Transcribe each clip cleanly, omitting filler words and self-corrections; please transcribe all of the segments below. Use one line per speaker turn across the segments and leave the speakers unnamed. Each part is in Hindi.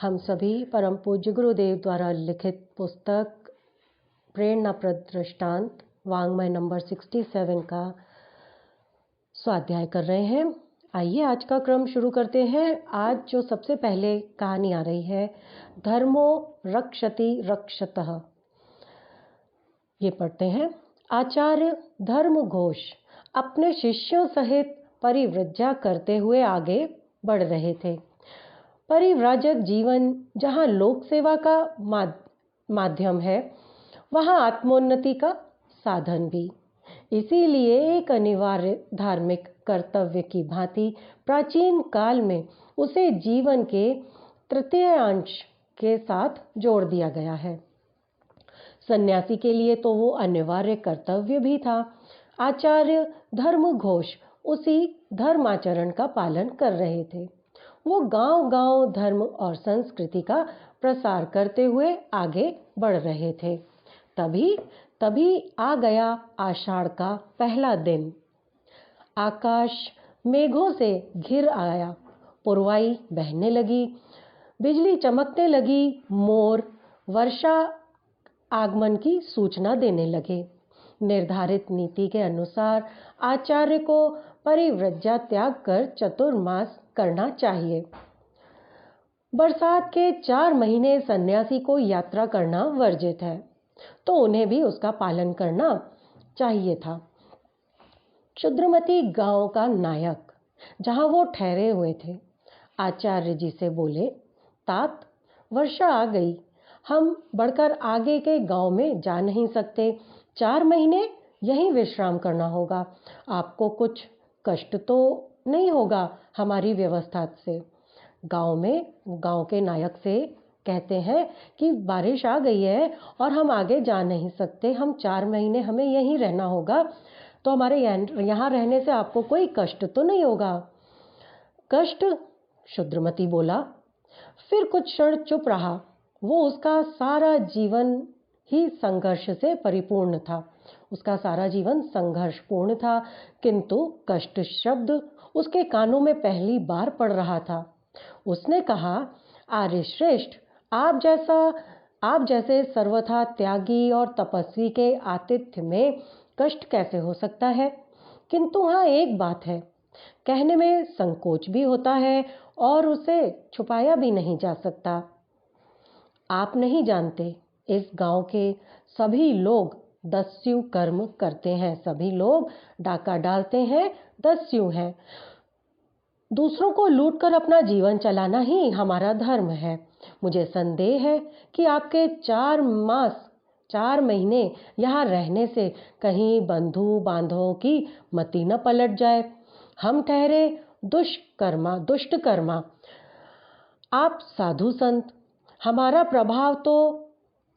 हम सभी परम पूज्य गुरुदेव द्वारा लिखित पुस्तक प्रेरणाप्रद दृष्टांत वाङ्मय नंबर 67 का स्वाध्याय कर रहे हैं। आइए आज का क्रम शुरू करते हैं। आज जो सबसे पहले कहानी आ रही है, धर्मो रक्षति रक्षतः, ये पढ़ते हैं। आचार्य धर्म घोष अपने शिष्यों सहित परिव्रज्या करते हुए आगे बढ़ रहे थे। परिव्राजक जीवन जहाँ लोक सेवा का माध्यम है, वहाँ आत्मोन्नति का साधन भी। इसीलिए एक अनिवार्य धार्मिक कर्तव्य की भांति प्राचीन काल में उसे जीवन के तृतीयांश के साथ जोड़ दिया गया है। सन्यासी के लिए तो वो अनिवार्य कर्तव्य भी था। आचार्य धर्म घोष उसी धर्माचरण का पालन कर रहे थे। वो गांव-गांव धर्म और संस्कृति का प्रसार करते हुए आगे बढ़ रहे थे। तभी आ गया आषाढ़ का पहला दिन। आकाश मेघों से घिर आया, पुरवाई बहने लगी, बिजली चमकने लगी, मोर वर्षा आगमन की सूचना देने लगे। निर्धारित नीति के अनुसार आचार्य को परिव्रज्या त्याग कर चतुर्मास करना चाहिए। बरसात के 4 महीने सन्यासी को यात्रा करना वर्जित है, तो उन्हें भी उसका पालन करना चाहिए था। क्षुद्रमती गांव का नायक जहां वो ठहरे हुए थे, आचार्य जी से बोले, तात, वर्षा आ गई, हम बढ़कर आगे के गांव में जा नहीं सकते। 4 महीने यहीं विश्राम करना होगा। आपको कुछ कष्ट तो नहीं होगा हमारी व्यवस्था से। गांव के नायक से कहते हैं कि बारिश आ गई है और हम आगे जा नहीं सकते, हम 4 महीने हमें यहीं रहना होगा, तो हमारे यहाँ रहने से आपको कोई कष्ट तो नहीं होगा। कष्ट? क्षुद्रमती बोला। फिर कुछ क्षण चुप रहा। वो उसका सारा जीवन ही संघर्ष से परिपूर्ण था। उसका सारा जीवन संघर्षपूर्ण था, किंतु कष्ट शब्द उसके कानों में पहली बार पड़ रहा था। उसने कहा, आर्य श्रेष्ठ, आप जैसे सर्वथा त्यागी और तपस्वी के आतिथ्य में कष्ट कैसे हो सकता है? किंतु हाँ, एक बात है, कहने में संकोच भी होता है और उसे छुपाया भी नहीं जा सकता। आप नहीं जानते, इस गांव के सभी लोग दस्यु कर्म करते हैं, सभी लोग डाका डालते हैं, दस्यु हैं। दूसरों को लूटकर अपना जीवन चलाना ही हमारा धर्म है। मुझे संदेह है कि आपके 4 महीने यहाँ रहने से कहीं बंधु बांधवों की मति न पलट जाए। हम ठहरे दुष्ट कर्मा, आप साधु संत, हमारा प्रभाव तो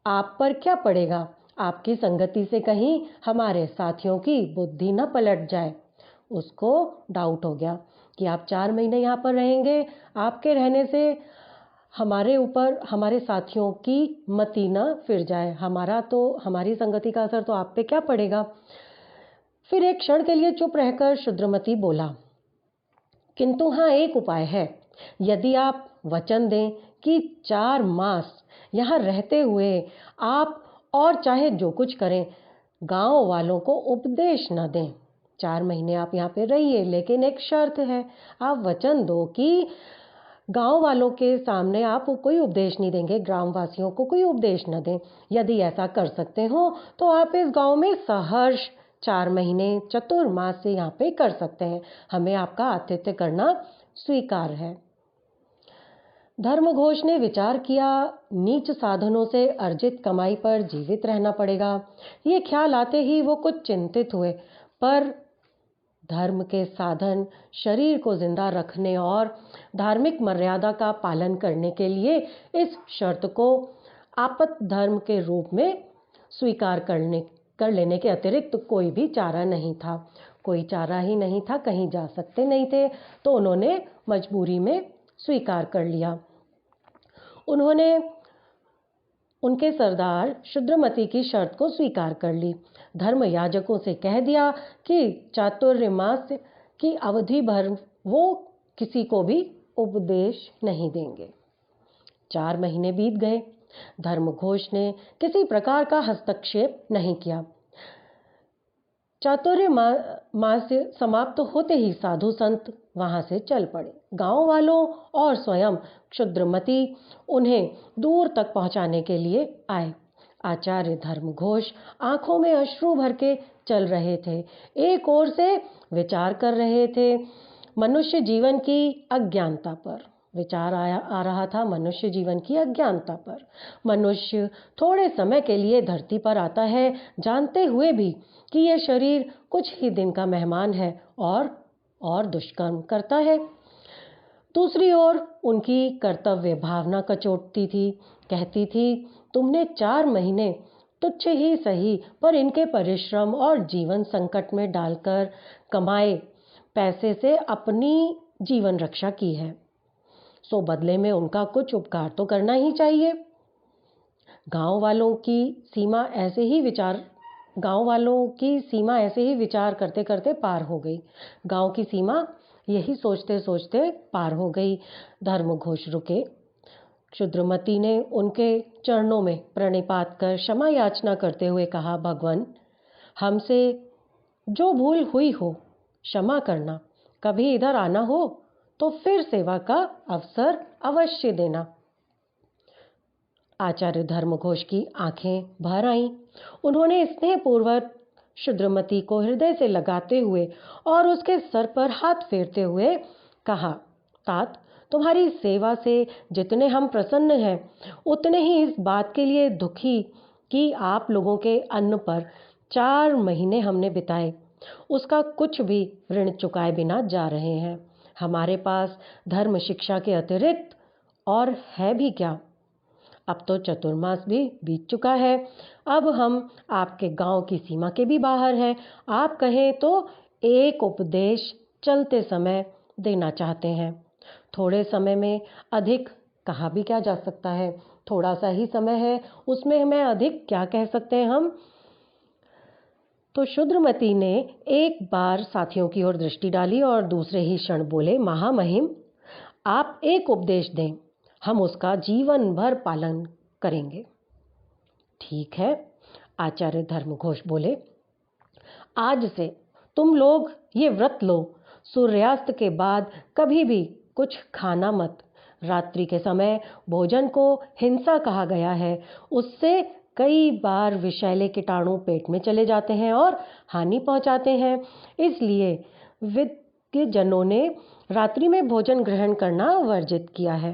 आप पर क्या पड़ेगा? आपकी संगति से कहीं हमारे साथियों की बुद्धि न पलट जाए। उसको डाउट हो गया कि आप 4 महीने यहाँ पर रहेंगे, आपके रहने से हमारे साथियों की मति न फिर जाए, हमारी संगति का असर तो आप पे क्या पड़ेगा? फिर एक क्षण के लिए चुप रहकर क्षुद्रमती बोला, किंतु हाँ, एक उपाय है। यदि आप वचन दें कि 4 मास यहाँ रहते हुए आप और चाहे जो कुछ करें, गांव वालों को उपदेश न दें। 4 महीने आप यहाँ पे रहिए, लेकिन एक शर्त है, आप वचन दो कि गांव वालों के सामने आप कोई उपदेश नहीं देंगे, ग्रामवासियों को कोई उपदेश न दें। यदि ऐसा कर सकते हो तो आप इस गांव में सहर्ष 4 महीने चतुर्मास से यहाँ पे कर सकते हैं। हमें आपका आतिथ्य करना स्वीकार है। धर्मघोष ने विचार किया, नीच साधनों से अर्जित कमाई पर जीवित रहना पड़ेगा। ये ख्याल आते ही वो कुछ चिंतित हुए, पर धर्म के साधन शरीर को जिंदा रखने और धार्मिक मर्यादा का पालन करने के लिए इस शर्त को आपत धर्म के रूप में स्वीकार कर लेने के अतिरिक्त कोई भी चारा नहीं था। कोई चारा ही नहीं था, कहीं जा सकते नहीं थे, तो उन्होंने मजबूरी में स्वीकार कर लिया। उन्होंने उनके सरदार क्षुद्रमती की शर्त को स्वीकार कर ली। धर्म याजकों से कह दिया कि चातुर्मास की अवधि भर वो किसी को भी उपदेश नहीं देंगे। 4 महीने बीत गए। धर्मघोष ने किसी प्रकार का हस्तक्षेप नहीं किया। चातुर्मास्य समाप्त होते ही साधु संत वहां से चल पड़े। गांव वालों और स्वयं क्षुद्रमती उन्हें दूर तक पहुंचाने के लिए आए। आचार्य धर्मघोष आंखों में अश्रु भर के चल रहे थे। एक ओर से विचार कर रहे थे मनुष्य जीवन की अज्ञानता पर। विचार आ रहा था मनुष्य जीवन की अज्ञानता पर। मनुष्य थोड़े समय के लिए धरती पर आता है, जानते हुए भी कि यह शरीर कुछ ही दिन का मेहमान है और दुष्कर्म करता है। दूसरी ओर उनकी कर्तव्य भावना कचोटती थी, कहती थी तुमने 4 महीने तुच्छ ही सही पर इनके परिश्रम और जीवन संकट में डालकर कमाए पैसे से अपनी जीवन रक्षा की है, सो बदले में उनका कुछ उपकार तो करना ही चाहिए। गांव वालों की सीमा ऐसे ही विचार करते करते पार हो गई। गांव की सीमा यही सोचते सोचते पार हो गई। धर्मघोष रुके। क्षुद्रमती ने उनके चरणों में प्रणिपात कर क्षमा याचना करते हुए कहा, भगवान, हमसे जो भूल हुई हो क्षमा करना। कभी इधर आना हो तो फिर सेवा का अवसर अवश्य देना। आचार्य धर्मघोष की आंखें भर आईं। उन्होंने स्नेहपूर्वक क्षुद्रमती को हृदय से लगाते हुए और उसके सर पर हाथ फेरते हुए कहा, तात, तुम्हारी सेवा से जितने हम प्रसन्न हैं उतने ही इस बात के लिए दुखी कि आप लोगों के अन्न पर 4 महीने हमने बिताए, उसका कुछ भी ऋण चुकाए बिना जा रहे हैं। हमारे पास धर्म शिक्षा के अतिरिक्त और है भी क्या? अब तो चतुर्मास भी बीत चुका है। अब हम आपके गांव की सीमा के भी बाहर हैं। आप कहें तो एक उपदेश चलते समय देना चाहते हैं। थोड़े समय में अधिक कहा भी क्या जा सकता है? थोड़ा सा ही समय है, उसमें हमें अधिक क्या कह सकते हैं हम? तो क्षुद्रमती ने एक बार साथियों की ओर दृष्टि डाली और दूसरे ही क्षण बोले, महामहिम, आप एक उपदेश दें, हम उसका जीवन भर पालन करेंगे। ठीक है, आचार्य धर्मघोष बोले, आज से तुम लोग ये व्रत लो, सूर्यास्त के बाद कभी भी कुछ खाना मत। रात्रि के समय भोजन को हिंसा कहा गया है। उससे कई बार विषैले कीटाणु पेट में चले जाते हैं और हानि पहुंचाते हैं। इसलिए विज्ञजनों ने रात्रि में भोजन ग्रहण करना वर्जित किया है।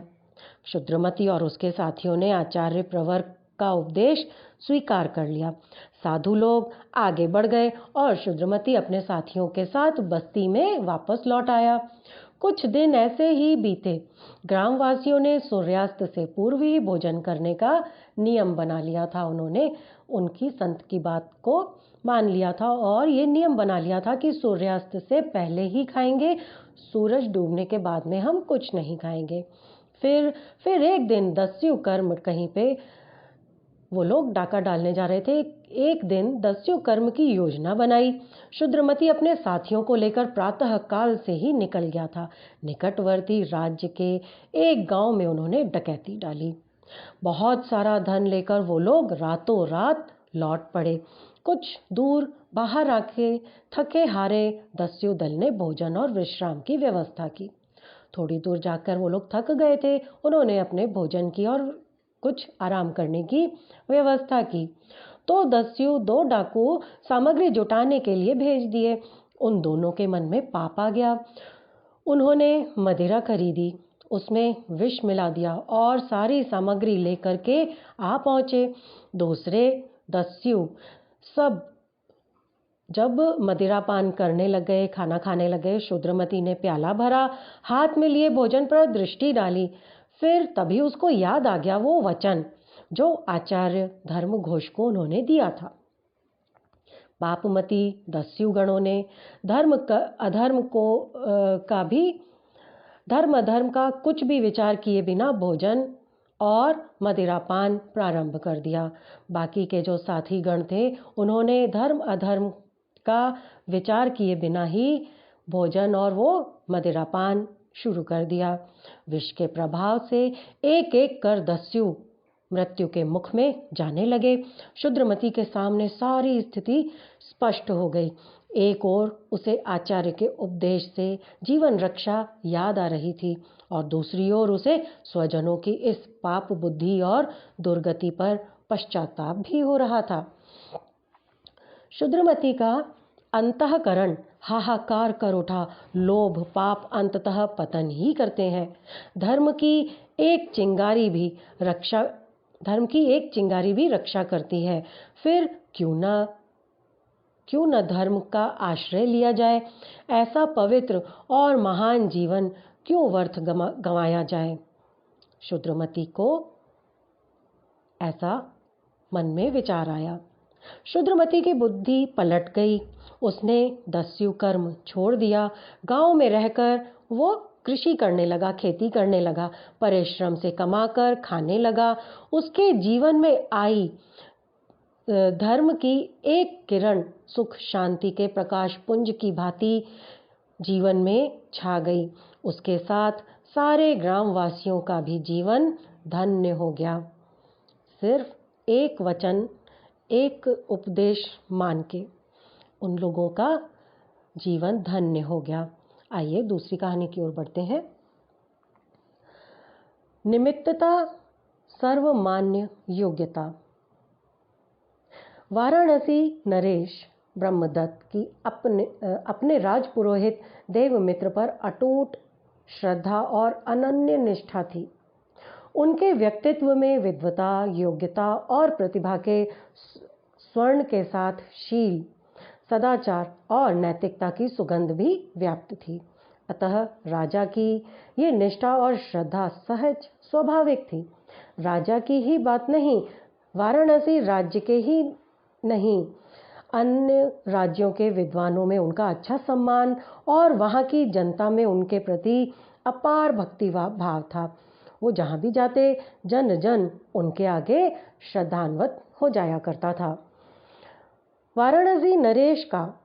क्षुद्रमती और उसके साथियों ने आचार्य प्रवर का उपदेश स्वीकार कर लिया। साधु लोग आगे बढ़ गए और क्षुद्रमती अपने साथियों के साथ बस्ती में वापस लौट आया। कुछ दिन ऐसे ही बीते। ग्रामवासियों ने सूर्यास्त से पूर्व ही भोजन करने का नियम बना लिया था। उन्होंने उनकी संत की बात को मान लिया था और ये नियम बना लिया था कि सूर्यास्त से पहले ही खाएंगे, सूरज डूबने के बाद में हम कुछ नहीं खाएंगे। फिर एक दिन दस्यु कर्म कहीं पे वो लोग डाका डालने जा रहे थे। एक दिन दस्यु कर्म की योजना बनाई। क्षुद्रमती अपने साथियों को लेकर प्रातः काल से ही निकल गया था। निकटवर्ती राज्य के एक गांव में उन्होंने डकैती डाली। बहुत सारा धन लेकर वो लोग रातों रात लौट पड़े। कुछ दूर बाहर आके थके हारे दस्यु दल ने भोजन और विश्राम की व्यवस्था की। थोड़ी दूर जाकर वो लोग थक गए थे। उन्होंने अपने भोजन की और कुछ आराम करने की व्यवस्था की तो दस्यु 2 डाकू सामग्री जुटाने के लिए भेज दिए। उन दोनों के मन में पाप आ गया। उन्होंने मदिरा खरीदी, उसमें विष मिला दिया और सारी सामग्री लेकर के आ पहुंचे। दूसरे दस्यु सब जब मदिरा पान करने लग गए, खाना खाने लगे, क्षुद्रमती ने प्याला भरा, हाथ में लिए भोजन पर दृष्टि डाली। फिर तभी उसको याद आ गया वो वचन जो आचार्य धर्मघोष को उन्होंने दिया था। पापमती दस्यु गणों ने धर्म अधर्म का कुछ भी विचार किए बिना भोजन और मदिरापान प्रारंभ कर दिया। बाकी के जो साथी गण थे उन्होंने धर्म अधर्म का विचार किए बिना ही भोजन और वो मदिरापान शुरू कर दिया। विष के प्रभाव से एक एक कर दस्यु मृत्यु के मुख में जाने लगे। शूद्रमती के सामने सारी स्थिति स्पष्ट हो गई। एक ओर उसे आचार्य के उपदेश से जीवन रक्षा याद आ रही थी और दूसरी ओर उसे स्वजनों की इस पाप बुद्धि और दुर्गति पर पश्चाताप भी हो रहा था। शूद्रमती का अंतःकरण हाहाकार कर उठा। लोभ पाप अंततः पतन ही करते हैं। धर्म की एक चिंगारी भी रक्षा करती है। फिर क्यों न धर्म का आश्रय लिया जाए। ऐसा पवित्र और महान जीवन क्यों व्यर्थ गंवाया जाए। शूद्रमती को ऐसा मन में विचार आया। शूद्रमती की बुद्धि पलट गई। उसने दस्यु कर्म छोड़ दिया। गांव में रहकर वो कृषि करने लगा, खेती करने लगा, परिश्रम से कमाकर खाने लगा। उसके जीवन में आई धर्म की एक किरण सुख शांति के प्रकाश पुंज की भांति जीवन में छा गई। उसके साथ सारे ग्रामवासियों का भी जीवन धन्य हो गया। सिर्फ एक वचन, एक उपदेश मान के उन लोगों का जीवन धन्य हो गया। आइए दूसरी कहानी की ओर बढ़ते हैं। निमित्तता सर्वमान्य योग्यता। वाराणसी नरेश ब्रह्मदत्त की अपने राजपुरोहित देवमित्र पर अटूट श्रद्धा और अनन्य निष्ठा थी। उनके व्यक्तित्व में विद्वता, योग्यता और प्रतिभा के स्वर्ण के साथ शील, सदाचार और नैतिकता की सुगंध भी व्याप्त थी। अतः राजा की ये निष्ठा और श्रद्धा सहज स्वाभाविक थी। राजा की ही बात नहीं, वाराणसी राज्य के ही नहीं, अन्य राज्यों के विद्वानों में उनका अच्छा सम्मान और वहाँ की जनता में उनके प्रति अपार भक्ति भाव था। वो जहाँ भी जाते जन जन उनके आगे श्रद्धान्वित हो जाया करता था। वाराणसी नरेश का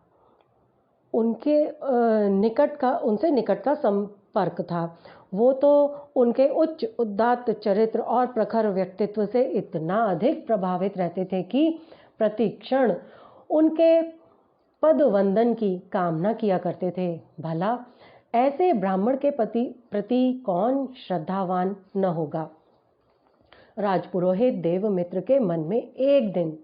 उनसे निकट का संपर्क था। वो तो उनके उच्च उदात्त चरित्र और प्रखर व्यक्तित्व से इतना अधिक प्रभावित रहते थे कि प्रति क्षण उनके पद वंदन की कामना किया करते थे। भला ऐसे ब्राह्मण के प्रति कौन श्रद्धावान न होगा। राजपुरोहित देवमित्र के मन में एक दिन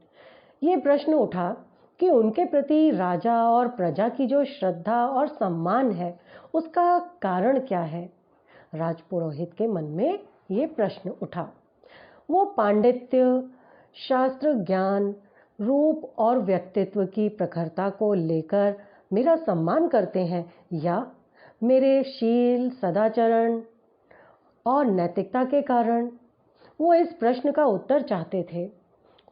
ये प्रश्न उठा कि उनके प्रति राजा और प्रजा की जो श्रद्धा और सम्मान है उसका कारण क्या है। राजपुरोहित के मन में ये प्रश्न उठा। वो पांडित्य, शास्त्र ज्ञान, रूप और व्यक्तित्व की प्रखरता को लेकर मेरा सम्मान करते हैं या मेरे शील, सदाचरण और नैतिकता के कारण। वो इस प्रश्न का उत्तर चाहते थे।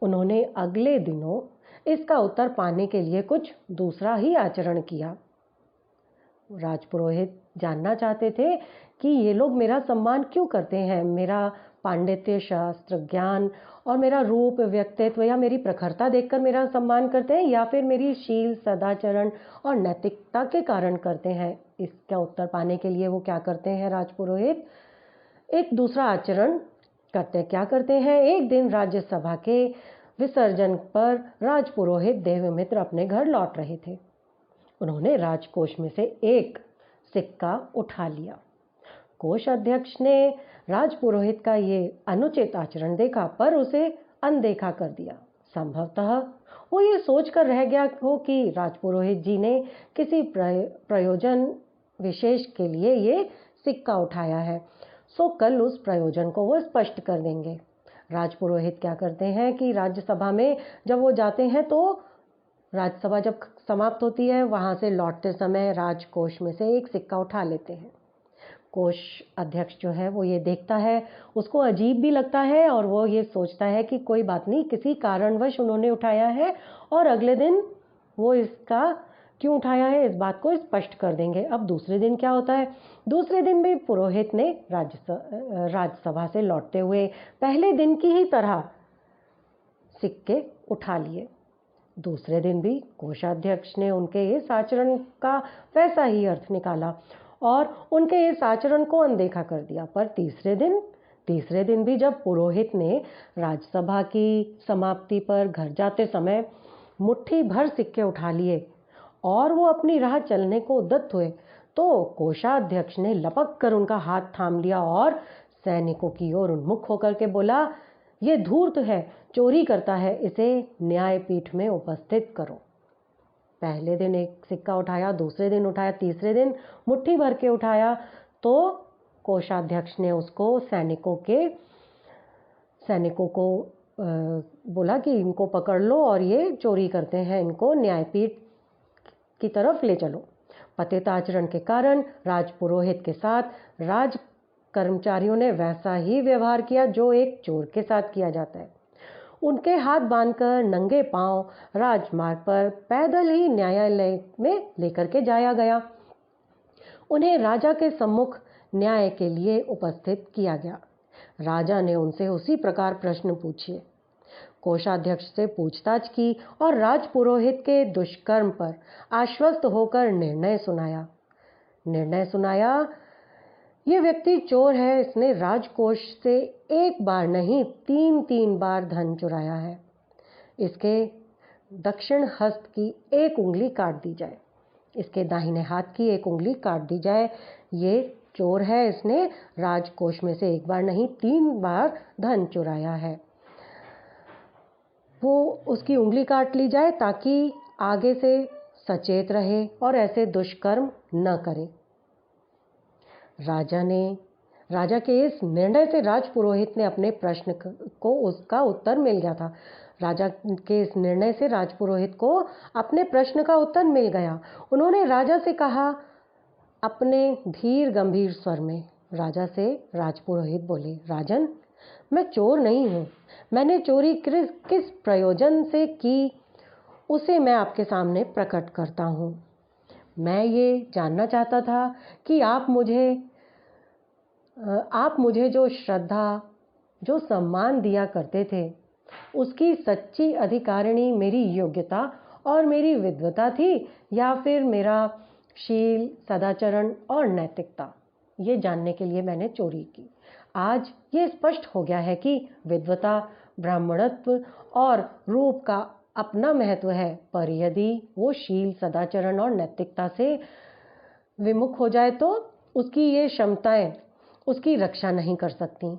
उन्होंने अगले दिनों इसका उत्तर पाने के लिए कुछ दूसरा ही आचरण किया। राजपुरोहित जानना चाहते थे कि ये लोग मेरा सम्मान क्यों करते हैं। मेरा पांडित्य, शास्त्र ज्ञान और मेरा रूप, व्यक्तित्व या मेरी प्रखरता देखकर मेरा सम्मान करते हैं या फिर मेरी शील, सदाचरण और नैतिकता के कारण करते हैं। इसका उत्तर पाने के लिए वो क्या करते हैं, राजपुरोहित एक दूसरा आचरण करते हैं। क्या करते हैं, एक दिन राज्यसभा के विसर्जन पर राजपुरोहित देवमित्र अपने घर लौट रहे थे। उन्होंने राजकोष में से एक सिक्का उठा लिया। कोषाध्यक्ष ने राजपुरोहित का ये अनुचित आचरण देखा पर उसे अनदेखा कर दिया। संभवतः वो ये सोचकर रह गया हो कि राजपुरोहित जी ने किसी प्रयोजन विशेष के लिए ये सिक्का उठाया है, सो कल उस प्रयोजन को वो स्पष्ट कर देंगे। राजपुरोहित क्या करते हैं कि राज्यसभा में जब वो जाते हैं तो राज्यसभा जब समाप्त होती है वहाँ से लौटते समय राजकोष में से एक सिक्का उठा लेते हैं। कोष अध्यक्ष जो है वो ये देखता है, उसको अजीब भी लगता है और वो ये सोचता है कि कोई बात नहीं, किसी कारणवश उन्होंने उठाया है और अगले दिन वो इसका क्यों उठाया है इस बात को स्पष्ट कर देंगे। अब दूसरे दिन क्या होता है, दूसरे दिन भी पुरोहित ने राज्यसभा से लौटते हुए पहले दिन की ही तरह सिक्के उठा लिए। दूसरे दिन भी कोषाध्यक्ष ने उनके इस आचरण का वैसा ही अर्थ निकाला और उनके इस आचरण को अनदेखा कर दिया। पर तीसरे दिन भी जब पुरोहित ने राजसभा की समाप्ति पर घर जाते समय मुट्ठी भर सिक्के उठा लिए और वो अपनी राह चलने को उद्यत हुए, तो कोषाध्यक्ष ने लपक कर उनका हाथ थाम लिया और सैनिकों की ओर उन्मुख होकर के बोला, ये धूर्त है, चोरी करता है, इसे न्यायपीठ में उपस्थित करो। पहले दिन एक सिक्का उठाया, दूसरे दिन उठाया, तीसरे दिन मुट्ठी भर के उठाया, तो कोषाध्यक्ष ने उसको सैनिकों को बोला कि इनको पकड़ लो और ये चोरी करते हैं, इनको न्यायपीठ की तरफ ले चलो। पतित आचरण के कारण राजपुरोहित के साथ राज कर्मचारियों ने वैसा ही व्यवहार किया जो एक चोर के साथ किया जाता है। उनके हाथ बांधकर नंगे पांव राजमार्ग पर पैदल ही न्यायालय में लेकर के जाया गया। उन्हें राजा के सम्मुख न्याय के लिए उपस्थित किया गया। राजा ने उनसे उसी प्रकार प्रश्न पूछे, कोषाध्यक्ष से पूछताछ की और राजपुरोहित के दुष्कर्म पर आश्वस्त होकर निर्णय सुनाया। ये व्यक्ति चोर है, इसने राजकोष से एक बार नहीं 3 बार धन चुराया है। इसके दक्षिण हस्त की एक उंगली काट दी जाए, इसके दाहिने हाथ की एक उंगली काट दी जाए। ये चोर है, इसने राजकोष में से एक बार नहीं 3 बार धन चुराया है। वो उसकी उंगली काट ली जाए ताकि आगे से सचेत रहे और ऐसे दुष्कर्म न करे। राजा के इस निर्णय से राजपुरोहित ने अपने प्रश्न को उसका उत्तर मिल गया था। राजा के इस निर्णय से राजपुरोहित को अपने प्रश्न का उत्तर मिल गया। उन्होंने राजा से कहा, अपने धीर गंभीर स्वर में राजा से राजपुरोहित बोले, राजन, मैं चोर नहीं हूँ। मैंने चोरी किस प्रयोजन से की उसे मैं आपके सामने प्रकट करता हूँ। मैं ये जानना चाहता था कि आप मुझे जो श्रद्धा, जो सम्मान दिया करते थे, उसकी सच्ची अधिकारिणी मेरी योग्यता और मेरी विद्वता थी या फिर मेरा शील, सदाचरण और नैतिकता। ये जानने के लिए मैंने चोरी की। आज ये स्पष्ट हो गया है कि विद्वता, ब्राह्मणत्व और रूप का अपना महत्व है, पर यदि वो शील, सदाचरण और नैतिकता से विमुख हो जाए तो उसकी ये क्षमताएं उसकी रक्षा नहीं कर सकती।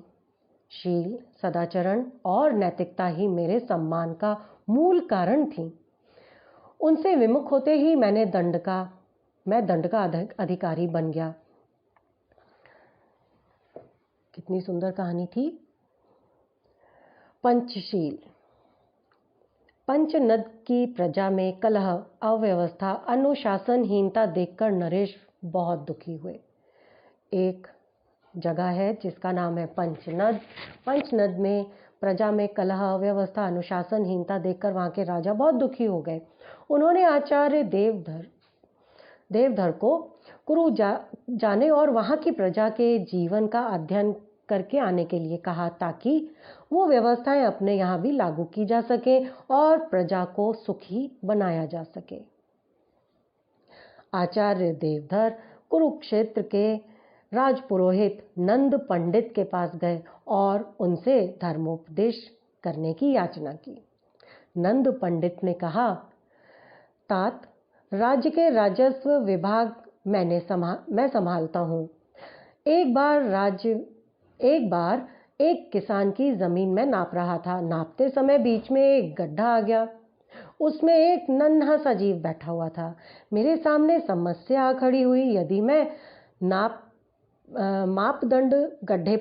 शील, सदाचरण और नैतिकता ही मेरे सम्मान का मूल कारण थी। उनसे विमुख होते ही मैं दंड का अधिकारी बन गया। कितनी सुंदर कहानी थी। पंचशील। पंचनद की प्रजा में कलह, अव्यवस्था, अनुशासनहीनता देखकर नरेश बहुत दुखी हुए। एक जगह है जिसका नाम है पंचनद। पंचनद में प्रजा में कलह, अव्यवस्था, अनुशासनहीनता देखकर वहाँ के राजा बहुत दुखी हो गए। उन्होंने आचार्य देवधर को कुरु जाने और वहाँ की प्रजा के जीवन का अध्ययन करके आने के लिए कहा, ताकि वो व्यवस्थाएं अपने यहाँ भी लागू की जा सके और प्रजा को सुखी बनाया जा सके। आचार्य देवधर कुरुक्षेत्र के राजपुरोहित नंद पंडित के पास गए और उनसे धर्मोपदेश करने की याचना की। नंद पंडित ने कहा, तात, राज्य के राजस्व विभाग मैं संभालता हूँ। एक बार एक किसान की जमीन में नाप रहा था। नापते समय बीच में एक गड्ढा आ गया। उसमें एक नन्हा सा जीव बैठा हुआ था। मेरे सामने समस्या खड़ी हुई। यदि मैं मापदंड गड्ढे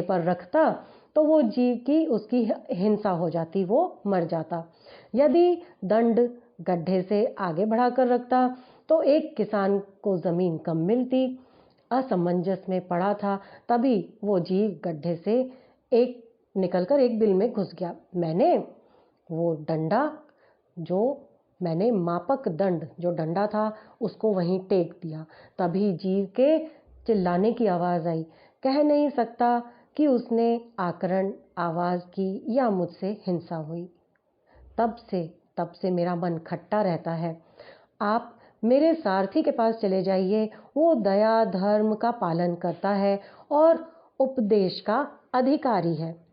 पर रखता तो वो जीव की उसकी हिंसा हो जाती, वो मर जाता। यदि दंड गड्ढे से आगे बढ़ाकर रखता तो एक किसान को जमीन कम मिलती। असमंजस में पड़ा था, तभी वो जीव गड्ढे से निकलकर एक बिल में घुस गया। मैंने वो डंडा, मापक दंड जो डंडा था, उसको वहीं टेक दिया। तभी जीव के चिल्लाने की आवाज़ आई। कह नहीं सकता कि उसने आकरण आवाज़ की या मुझसे हिंसा हुई। तब से मेरा मन खट्टा रहता है। आप मेरे सारथी के पास चले जाइए, वो दया धर्म का पालन करता है और उपदेश का अधिकारी है।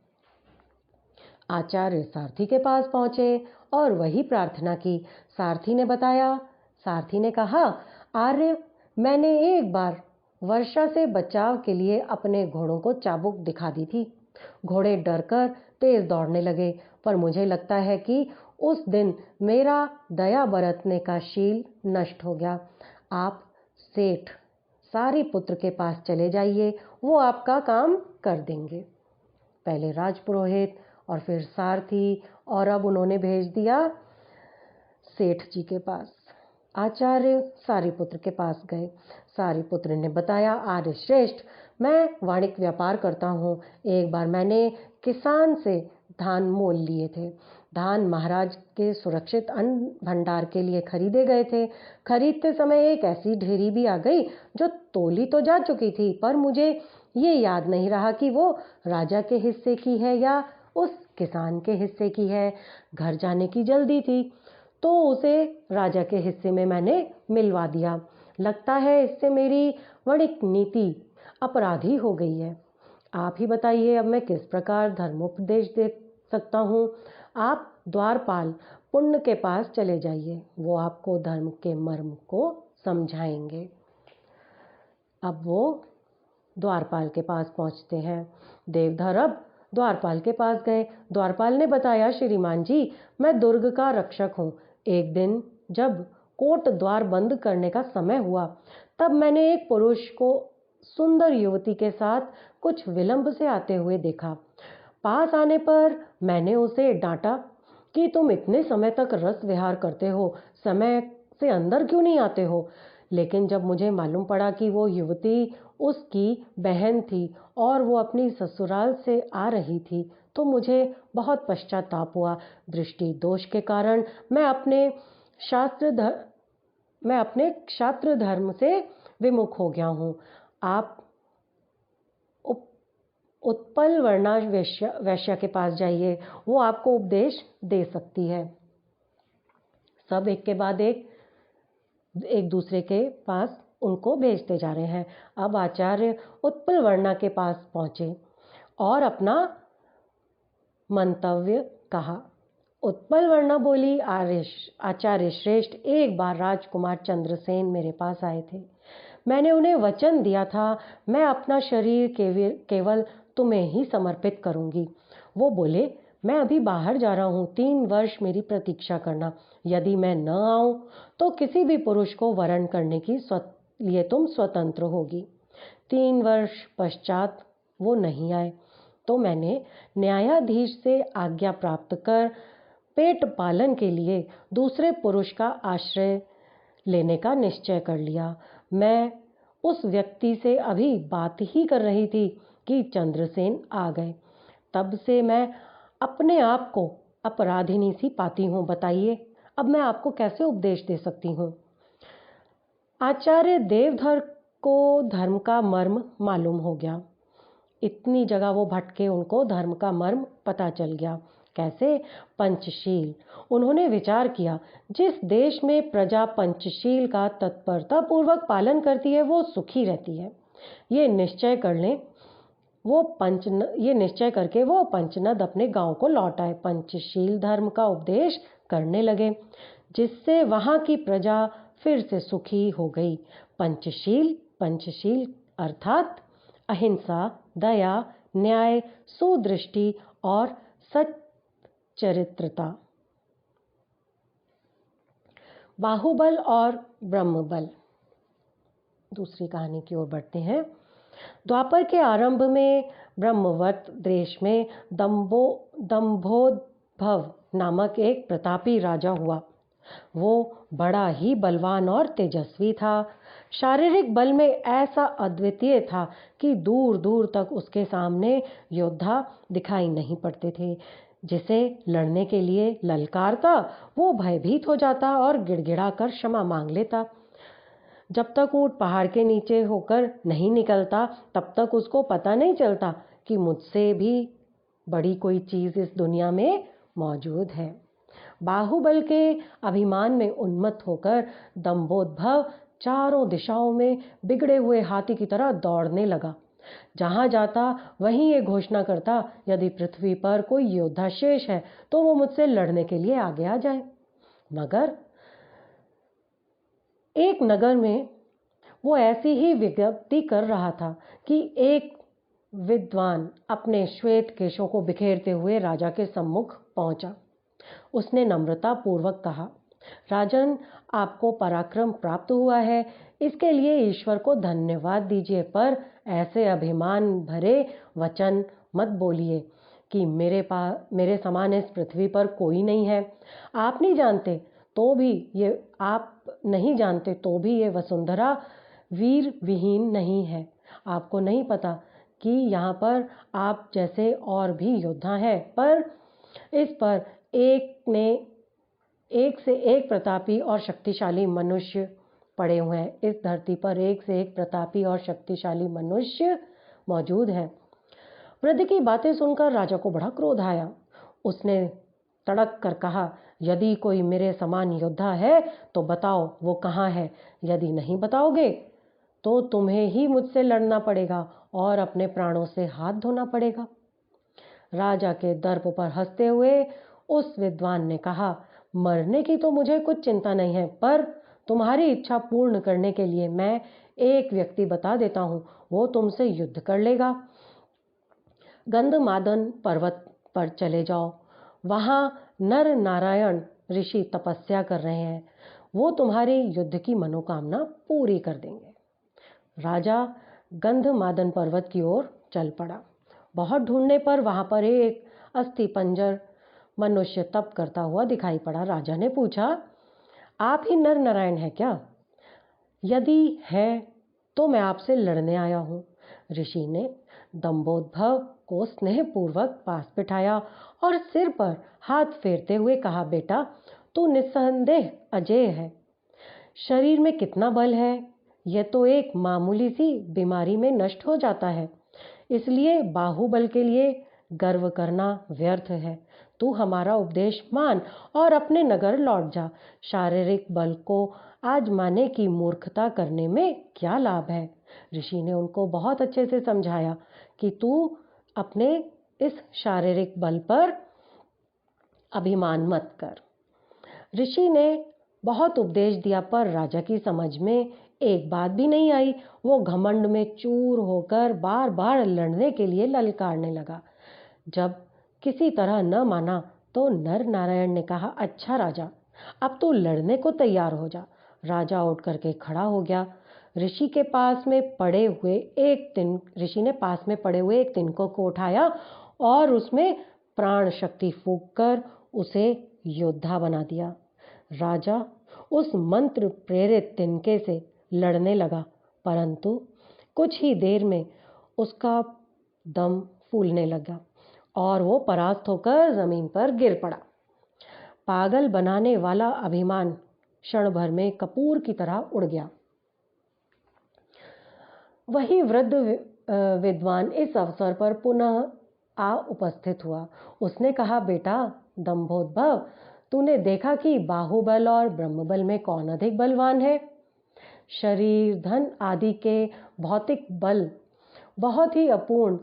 आचार्य सारथी के पास पहुंचे और वही प्रार्थना की। सारथी ने कहा, आर्य, मैंने एक बार वर्षा से बचाव के लिए अपने घोड़ों को चाबुक दिखा दी थी। घोड़े डरकर तेज दौड़ने लगे, पर मुझे लगता है कि उस दिन मेरा दया बरतने का शील नष्ट हो गया। आप सेठ सारीपुत्र के पास चले जाइए, वो आपका काम कर देंगे। पहले राजपुरोहित और फिर सारथी, और अब उन्होंने भेज दिया सेठ जी के पास। आचार्य सारीपुत्र के पास गए। सारीपुत्र ने बताया, आर्य श्रेष्ठ, मैं वाणिज्य व्यापार करता हूँ। एक बार मैंने किसान से धान मोल लिए थे। धान महाराज के सुरक्षित अन्न भंडार के लिए खरीदे गए थे। खरीदते समय एक ऐसी ढेरी भी आ गई जो तोली तो जा चुकी थी, पर मुझे ये याद नहीं रहा कि वो राजा के हिस्से की है या उस किसान के हिस्से की है। घर जाने की जल्दी थी तो उसे राजा के हिस्से में मैंने मिलवा दिया। लगता है इससे मेरी वाणिज्य नीति अपराधी हो गई है। आप ही बताइए, अब मैं किस प्रकार धर्मोपदेश दे सकता हूँ। आप द्वारपाल पुण्य के पास चले जाइए, वो आपको धर्म के मर्म को समझाएंगे। अब वो द्वारपाल के पास पहुँचते हैं। देवधर अब द्वारपाल के पास गए। द्वारपाल ने बताया, श्रीमान जी, मैं दुर्ग का रक्षक हूँ। एक दिन जब कोट द्वार बंद करने का समय हुआ, तब मैंने एक पुरुष को सुंदर युवती के साथ कुछ विलंब से आते हुए देखा। पास आने पर मैंने उसे डांटा कि तुम इतने समय तक रस विहार करते हो, समय से अंदर क्यों नहीं आते हो। लेकिन जब मुझे मालूम पड़ा कि वो युवती उसकी बहन थी और वो अपनी ससुराल से आ रही थी, तो मुझे बहुत पश्चाताप हुआ। दृष्टि दोष के कारण मैं अपने क्षात्र धर्म से विमुख हो गया हूँ। आप उत्पल वर्णा वैश्या के पास जाइए, वो आपको उपदेश दे सकती है। सब एक के बाद एक दूसरे के पास उनको भेजते जा रहे हैं। अब आचार्य उत्पल वर्णा के पास पहुंचे और अपना मंतव्य कहा। उत्पल वर्णा बोली, आचार्य श्रेष्ठ, एक बार राजकुमार चंद्रसेन मेरे पास आए थे। मैंने उन्हें वचन दिया था, मैं अपना शरीर केवल तुम्हें ही समर्पित करूंगी। वो बोले, मैं अभी बाहर जा रहा हूँ, 3 वर्ष मेरी प्रतीक्षा करना। यदि मैं न आऊं तो किसी भी पुरुष को वरण करने के लिए तुम स्वतंत्र होगी। 3 वर्ष पश्चात वो नहीं आए तो मैंने न्यायाधीश से आज्ञा प्राप्त कर पेट पालन के लिए दूसरे पुरुष का आश्रय लेने का निश्चय कर लिया। मैं उस व्यक्ति से अभी बात ही कर रही थी कि चंद्रसेन आ गए। तब से मैं अपने आप को अपराधिनी सी पाती हूँ। बताइए, अब मैं आपको कैसे उपदेश दे सकती हूँ। आचार्य देवधर को धर्म का मर्म मालूम हो गया। इतनी जगह वो भटके, उनको धर्म का मर्म पता चल गया। कैसे? पंचशील। उन्होंने विचार किया, जिस देश में प्रजा पंचशील का तत्परता पूर्वक पालन करती है वो सुखी रहती है। ये निश्चय करके वो पंचनद अपने गांव को लौट आए। पंचशील धर्म का उपदेश करने लगे, जिससे वहां की प्रजा फिर से सुखी हो गई। पंचशील अर्थात अहिंसा, दया, न्याय, सुदृष्टि और सच्चरित्रता। बाहुबल और ब्रह्मबल। दूसरी कहानी की ओर बढ़ते हैं। द्वापर के आरंभ में ब्रह्मवत देश में दंभोद्भव नामक एक प्रतापी राजा हुआ। वो बड़ा ही बलवान और तेजस्वी था। शारीरिक बल में ऐसा अद्वितीय था कि दूर दूर तक उसके सामने योद्धा दिखाई नहीं पड़ते थे। जिसे लड़ने के लिए ललकारता वो भयभीत हो जाता और गिड़गिड़ा कर क्षमा मांग लेता। जब तक ऊंट पहाड़ के नीचे होकर नहीं निकलता तब तक उसको पता नहीं चलता कि मुझसे भी बड़ी कोई चीज़ इस दुनिया में मौजूद है। बाहुबल के अभिमान में उन्मत्त होकर दंभोद्भव चारों दिशाओं में बिगड़े हुए हाथी की तरह दौड़ने लगा। जहां जाता वहीं ये घोषणा करता, यदि पृथ्वी पर कोई योद्धा शेष है तो वो मुझसे लड़ने के लिए आगे आ जाए। मगर एक नगर में वो ऐसी ही विज्ञप्ति कर रहा था कि एक विद्वान अपने श्वेत केशों को बिखेरते हुए राजा के सम्मुख पहुंचा। उसने नम्रता पूर्वक कहा, राजन, आपको पराक्रम प्राप्त हुआ है, इसके लिए ईश्वर को धन्यवाद दीजिए, पर ऐसे अभिमान भरे वचन मत बोलिए कि मेरे समान इस पृथ्वी पर कोई नहीं है। आप नहीं जानते तो भी ये वसुंधरा वीर विहीन नहीं है। आपको नहीं पता कि यहाँ पर आप जैसे और भी योद्धा हैं, पर इस पर एक से एक प्रतापी और शक्तिशाली मनुष्य पड़े हुए हैं। इस धरती पर एक से एक प्रतापी और शक्तिशाली मनुष्य मौजूद है। वृद्ध की बातें सुनकर राजा को बड़ा क्रोध आया। उसने तड़क कर कहा, यदि कोई मेरे समान योद्धा है तो बताओ वो कहाँ है। यदि नहीं बताओगे तो तुम्हें ही मुझसे लड़ना पड़ेगा और अपने प्राणों से हाथ धोना पड़ेगा। राजा के दर्प पर हंसते हुए उस विद्वान ने कहा, मरने की तो मुझे कुछ चिंता नहीं है, पर तुम्हारी इच्छा पूर्ण करने के लिए मैं एक व्यक्ति बता देता हूँ, वो तुमसे युद्ध कर लेगा। गंधमादन पर्वत पर चले जाओ, वहाँ नर नारायण ऋषि तपस्या कर रहे हैं, वो तुम्हारी युद्ध की मनोकामना पूरी कर देंगे। राजा गंधमादन पर्वत की ओर चल पड़ा। बहुत ढूंढने पर वहां पर एक अस्थि पंजर मनुष्य तप करता हुआ दिखाई पड़ा। राजा ने पूछा, आप ही नर नारायण हैं क्या? यदि है तो मैं आपसे लड़ने आया हूँ। ऋषि ने दंभोद्भव को स्नेहपूर्वक पास बिठाया और सिर पर हाथ फेरते हुए कहा, बेटा, तू निस्संदेह अजेय है। शरीर में कितना बल है, यह तो एक मामूली सी बीमारी में नष्ट हो जाता है, इसलिए बाहुबल के लिए गर्व करना व्यर्थ है। तू हमारा उपदेश मान और अपने नगर लौट जा। शारीरिक बल को आजमाने की मूर्खता करने में क्या लाभ है। ऋषि ने उनको बहुत अच्छे से समझाया कि तू अपने इस शारीरिक बल पर अभिमान मत कर। ऋषि ने बहुत उपदेश दिया, पर राजा की समझ में एक बात भी नहीं आई। वो घमंड में चूर होकर बार बार लड़ने के लिए ललकारने लगा। जब किसी तरह न माना तो नर नारायण ने कहा, अच्छा राजा, अब तू लड़ने को तैयार हो जा। राजा उठ करके खड़ा हो गया। ऋषि ने पास में पड़े हुए एक तिनकों को उठाया और उसमें प्राण शक्ति फूंककर उसे योद्धा बना दिया। राजा उस मंत्र प्रेरित तिनके से लड़ने लगा, परंतु कुछ ही देर में उसका दम फूलने लगा और वो परास्त होकर जमीन पर गिर पड़ा। पागल बनाने वाला अभिमान क्षण भर में कपूर की तरह उड़ गया। वही वृद्ध विद्वान इस अवसर पर पुनः आ उपस्थित हुआ। उसने कहा, बेटा दंभोद्भव, तूने देखा कि बाहुबल और ब्रह्मबल में कौन अधिक बलवान है। शरीर, धन आदि के भौतिक बल बहुत ही अपूर्ण,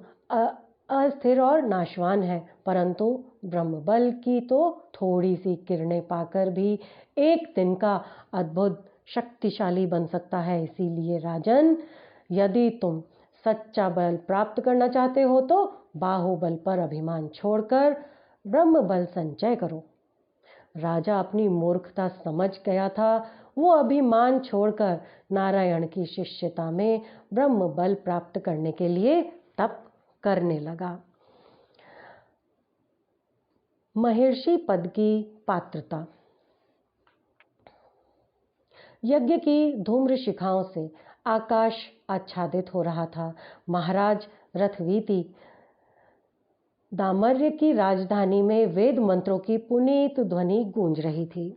अस्थिर और नाशवान है, परंतु ब्रह्मबल की तो थोड़ी सी किरणें पाकर भी एक तिनका अद्भुत शक्तिशाली बन सकता है। इसीलिए राजन, यदि तुम सच्चा बल प्राप्त करना चाहते हो तो बाहुबल पर अभिमान छोड़कर ब्रह्मबल संचय करो। राजा अपनी मूर्खता समझ गया था। वो अभिमान छोड़कर नारायण की शिष्यता में ब्रह्म बल प्राप्त करने के लिए तप करने लगा। महर्षि पद की पात्रता। यज्ञ की धूम्र शिखाओं से आकाश आच्छादित हो रहा था। महाराज रथवीति दामर्य की राजधानी में वेद मंत्रों की पुनीत ध्वनि गूंज रही थी।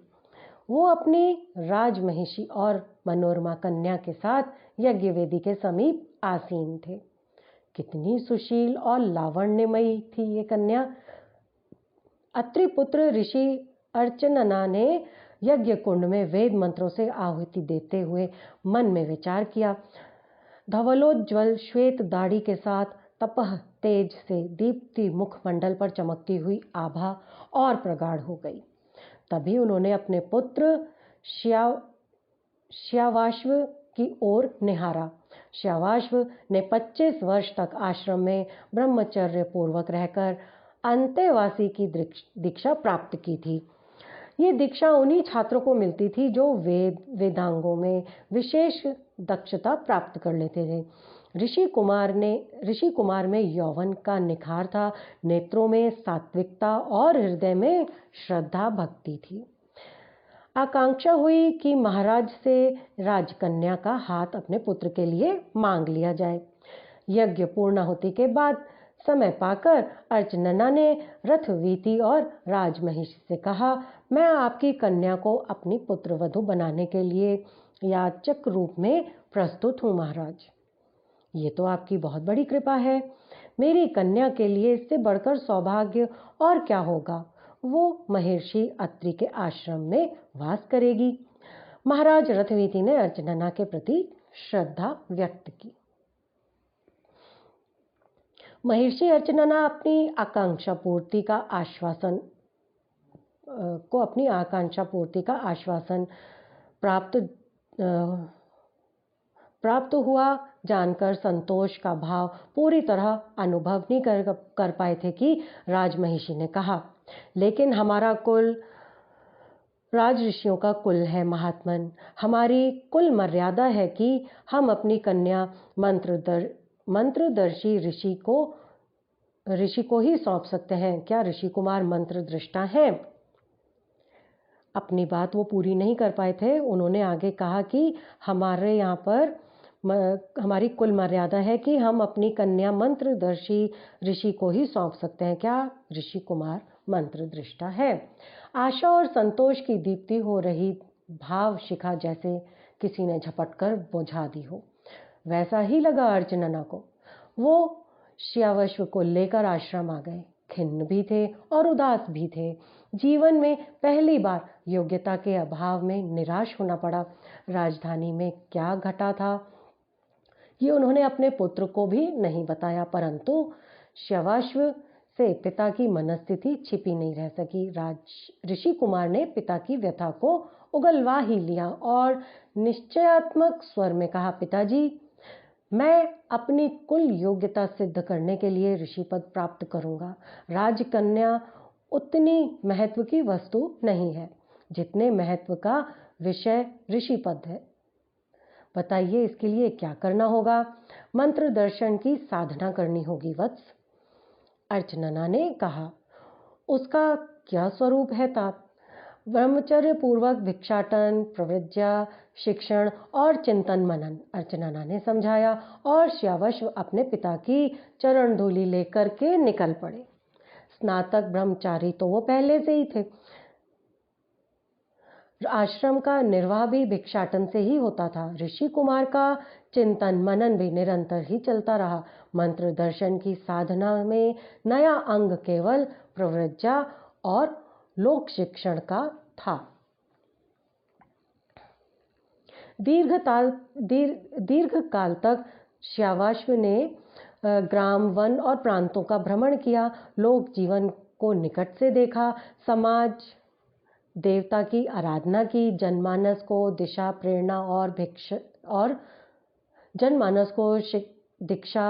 वो अपनी राजमहिषी और मनोरमा कन्या के साथ यज्ञ वेदी के समीप आसीन थे। कितनी सुशील और लावण्यमयी थी ये कन्या। अत्रि पुत्र ऋषि अर्चनना ने यज्ञ कुंड में वेद मंत्रों से आहुति देते हुए मन में विचार किया। धवलोज्ज्वल श्वेत दाढ़ी के साथ तपह तेज से दीप्ति मुखमंडल पर चमकती हुई आभा और प्रगाढ़ हो गई। तभी उन्होंने अपने पुत्र श्यावाश्व की ओर निहारा। श्यावाश्व ने 25 वर्ष तक आश्रम में ब्रह्मचर्य पूर्वक रहकर अंतेवासी की दीक्षा प्राप्त की थी। ये दीक्षा उन्हीं छात्रों को मिलती थी जो वेदांगों में विशेष दक्षता प्राप्त कर लेते थे। ऋषि कुमार में यौवन का निखार था, नेत्रों में सात्विकता और हृदय में श्रद्धा भक्ति थी। आकांक्षा हुई कि महाराज से राजकन्या का हाथ अपने पुत्र के लिए मांग लिया जाए। यज्ञ पूर्णाहुति के बाद समय पाकर अर्चनना ने रथवीति और राजमहिषी से कहा, मैं आपकी कन्या को अपनी पुत्रवधू बनाने के लिए याचक रूप में प्रस्तुत हूँ महाराज। ये तो आपकी बहुत बड़ी कृपा है। मेरी कन्या के लिए इससे बढ़कर सौभाग्य और क्या होगा। वो महर्षि अत्रि के आश्रम में वास करेगी। महाराज रथवीति ने अर्चनना के प्रति श्रद्धा व्यक्त की। महर्षि अर्चनना अपनी आकांक्षा पूर्ति का आश्वासन प्राप्त हुआ जानकर संतोष का भाव पूरी तरह अनुभव नहीं कर पाए थे कि राजमहिषी ने कहा, लेकिन हमारा कुल राज ऋषियों का कुल है महात्मन। हमारी कुल मर्यादा है कि हम अपनी कन्या मंत्रदर्शी ऋषि को ही सौंप सकते हैं। क्या ऋषि कुमार मंत्र दृष्टा हैं? अपनी बात वो पूरी नहीं कर पाए थे। उन्होंने आगे कहा कि हमारे यहाँ पर हमारी कुल मर्यादा है कि हम अपनी कन्या मंत्रदर्शी ऋषि को ही सौंप सकते हैं। क्या ऋषि कुमार मंत्र दृष्टा है? आशा और संतोष की दीप्ति हो रही भाव शिखा जैसे किसी ने झपट कर बुझा दी हो, वैसा ही लगा अर्चनना को। वो श्यावश्व को लेकर आश्रम आ गए। खिन्न भी थे और उदास भी थे। जीवन में पहली बार योग्यता के अभाव में निराश होना पड़ा। राजधानी में क्या घटा था ये उन्होंने अपने पुत्र को भी नहीं बताया, परंतु श्यावाश्व से पिता की मनस्थिति छिपी नहीं रह सकी। ऋषि कुमार ने पिता की व्यथा को उगलवा ही लिया और निश्चयात्मक स्वर में कहा, पिताजी, मैं अपनी कुल योग्यता सिद्ध करने के लिए ऋषि पद प्राप्त करूंगा। राजकन्या उतनी महत्व की वस्तु नहीं है जितने महत्व का विषय ऋषि पद है। बताइए इसके लिए क्या करना होगा? मंत्र दर्शन की साधना करनी होगी वत्स। अर्चनना ने कहा, उसका क्या स्वरूप है तात? ब्रह्मचर्य पूर्वक भिक्षाटन, प्रव्रज्या, शिक्षण और चिंतन मनन, अर्चनना ने समझाया और श्यावश्व अपने पिता की चरण धूलि लेकर के निकल पड़े। स्नातक ब्रह्मचारी तो वो पहले से ही थे। आश्रम का निर्वाह भी भिक्षाटन से ही होता था। ऋषि कुमार का चिंतन मनन भी निरंतर ही चलता रहा। मंत्र दर्शन की साधना में नया अंग केवल प्रव्रज्या और लोक शिक्षण का था। दीर्घ काल तक श्यावाश्व ने ग्राम, वन और प्रांतों का भ्रमण किया। लोक जीवन को निकट से देखा, समाज देवता की आराधना की, जनमानस को दीक्षा,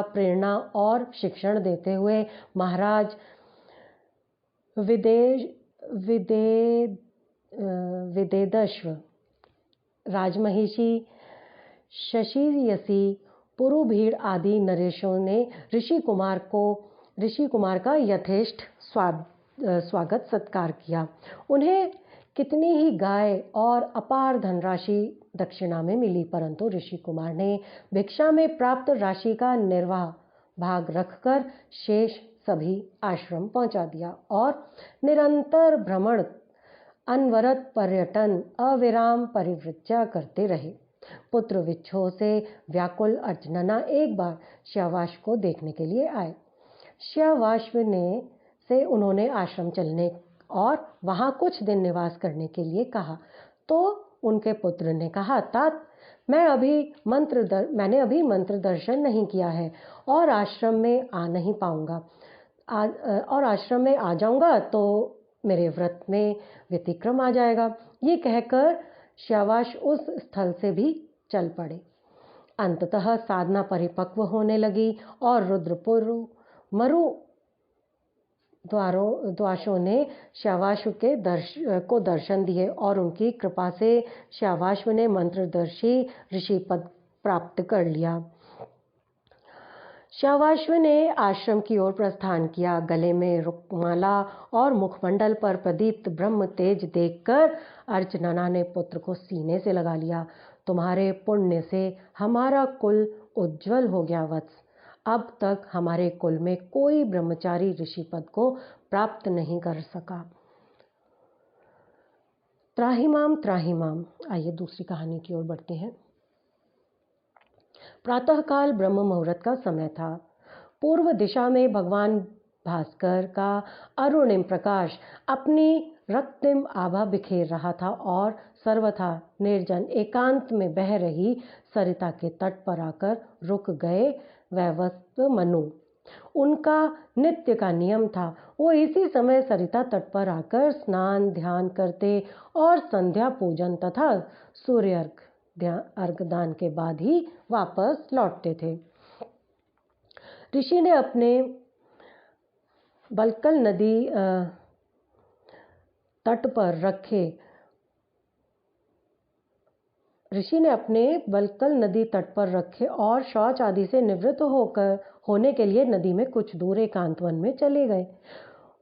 प्रेरणा और शिक्षण देते हुए महाराज विदेदश्व, राजमहिषी शशियसी, पुरुभीड़ आदि नरेशों ने ऋषि कुमार का यथेष्ट स्वागत सत्कार किया। उन्हें कितनी ही गाय और अपार धनराशि दक्षिणा में मिली, परंतु ऋषि कुमार ने भिक्षा में प्राप्त राशि का निर्वाह भाग रखकर शेष सभी आश्रम पहुंचा दिया और निरंतर भ्रमण, अनवरत पर्यटन, अविराम परिवृत्या करते रहे। पुत्र विच्छोह से व्याकुल अर्चनना एक बार श्यावाश्व को देखने के लिए आए। श्यावाश्व से उन्होंने आश्रम चलने और वहाँ कुछ दिन निवास करने के लिए कहा। तो उनके पुत्र ने कहा, तात, मैंने अभी मंत्र दर्शन नहीं किया है और आश्रम में आ नहीं पाऊंगा। और आश्रम में आ जाऊंगा तो मेरे व्रत में व्यतिक्रम आ जाएगा। ये कहकर श्यावाश उस स्थल से भी चल पड़े। अंततः साधना परिपक्व होने लगी और रुद्रपुर मरु द्वाशों ने श्यावाश्व को दर्शन दिए और उनकी कृपा से श्यावाश्व ने मंत्रदर्शी ऋषि पद प्राप्त कर लिया। श्यावाश्व ने आश्रम की ओर प्रस्थान किया। गले में रुक्माला और मुखमंडल पर प्रदीप्त ब्रह्म तेज देखकर अर्चना ने पुत्र को सीने से लगा लिया। तुम्हारे पुण्य से हमारा कुल उज्जवल हो गया वत्स। अब तक हमारे कुल में कोई ब्रह्मचारी ऋषि पद को प्राप्त नहीं कर सका। त्राहिमाम त्राहिमाम। आइए दूसरी कहानी की ओर बढ़ते हैं। प्रातःकाल ब्रह्म मुहूर्त का समय था। पूर्व दिशा में भगवान भास्कर का अरुणिम प्रकाश अपनी रक्तिम आभा बिखेर रहा था और सर्वथा निर्जन एकांत में बह रही सरिता के तट पर आकर रुक गए वैवस्व मनु। उनका नित्य का नियम था, वो इसी समय सरिता तट पर आकर स्नान ध्यान करते और संध्या पूजन तथा सूर्य अर्घदान के बाद ही वापस लौटते थे। ऋषि ने अपने बलकल नदी तट पर रखे और शौच आदि से निवृत्त होने के लिए नदी में कुछ दूर एकांत वन में चले गए।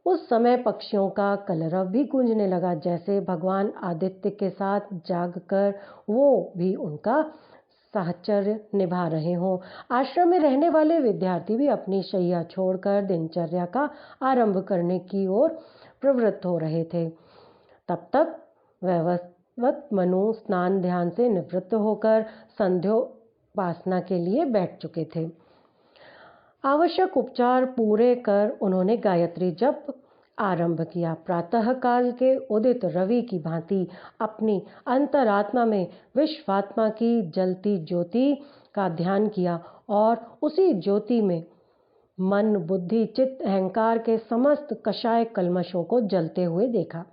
उस समय पक्षियों का कलरव भी गूंजने लगा, जैसे भगवान आदित्य के साथ जागकर वो भी उनका साहचर्य निभा रहे हों। आश्रम में रहने वाले विद्यार्थी भी अपनी शैया छोड़कर दिनचर्या का आरंभ करने की ओर प्रवृत्त हो रहे थे। तब तक वैवस्वत मनु स्नान ध्यान से निवृत्त होकर संध्योपासना के लिए बैठ चुके थे। आवश्यक उपचार पूरे कर उन्होंने गायत्री जप आरंभ किया। प्रातःकाल के उदित रवि की भांति अपनी अंतरात्मा में विश्वात्मा की जलती ज्योति का ध्यान किया और उसी ज्योति में मन बुद्धि चित्त अहंकार के समस्त कषाय कल्मशों को जलते हुए देखा।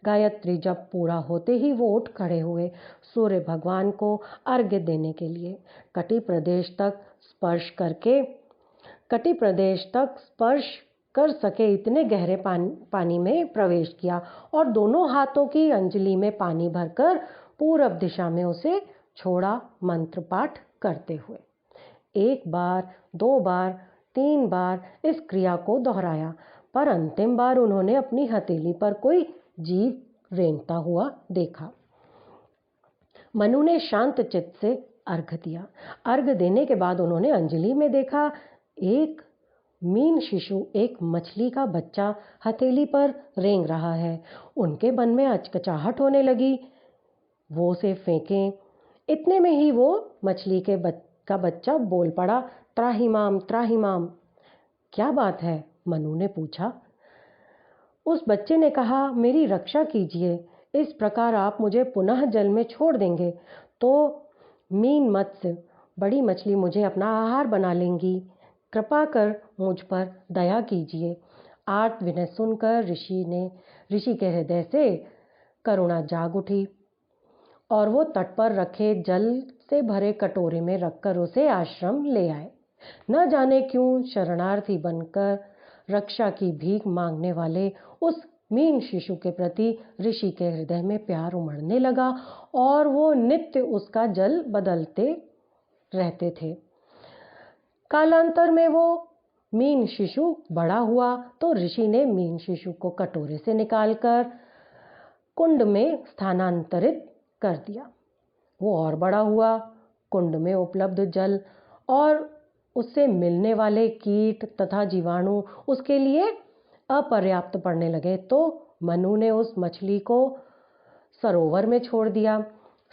गायत्री जप पूरा होते ही वो उठ खड़े हुए सूर्य भगवान को अर्घ्य देने के लिए कटी प्रदेश तक स्पर्श कर सके इतने गहरे पानी में प्रवेश किया और दोनों हाथों की अंजलि में पानी भरकर पूरब दिशा में उसे छोड़ा, मंत्र पाठ करते हुए। 1 बार 2 बार 3 बार इस क्रिया को दोहराया, पर अंतिम बार उन्होंने अपनी हथेली पर कोई जीव रेंगता हुआ देखा। मनु ने शांत चित्त से अर्घ्य दिया। अर्घ्य देने के बाद उन्होंने अंजलि में देखा, एक मीन शिशु एक मछली का बच्चा हथेली पर रेंग रहा है। उनके मन में अचकचाहट होने लगी, वो उसे फेंकें। इतने में ही वो मछली का बच्चा बोल पड़ा, त्राहिमाम त्राहिमाम। क्या बात है? मनु ने पूछा। उस बच्चे ने कहा, मेरी रक्षा कीजिए, इस प्रकार आप मुझे पुनः जल में छोड़ देंगे तो मीन मत्स्य बड़ी मछली मुझे अपना आहार बना लेंगी। कृपा कर मुझ पर दया कीजिए। आर्त विनय सुनकर ऋषि के हृदय से करुणा जाग उठी और वो तट पर रखे जल से भरे कटोरे में रखकर उसे आश्रम ले आए। न जाने क्यों शरणार्थी बनकर रक्षा की भीख मांगने वाले उस मीन शिशु के प्रति ऋषि के हृदय में प्यार उमड़ने लगा और वो नित्य उसका जल बदलते रहते थे। कालांतर में वो मीन शिशु बड़ा हुआ तो ऋषि ने मीन शिशु को कटोरे से निकालकर कुंड में स्थानांतरित कर दिया। वो और बड़ा हुआ, कुंड में उपलब्ध जल और उससे मिलने वाले कीट तथा जीवाणु उसके लिए अपर्याप्त पड़ने लगे तो मनु ने उस मछली को सरोवर में छोड़ दिया।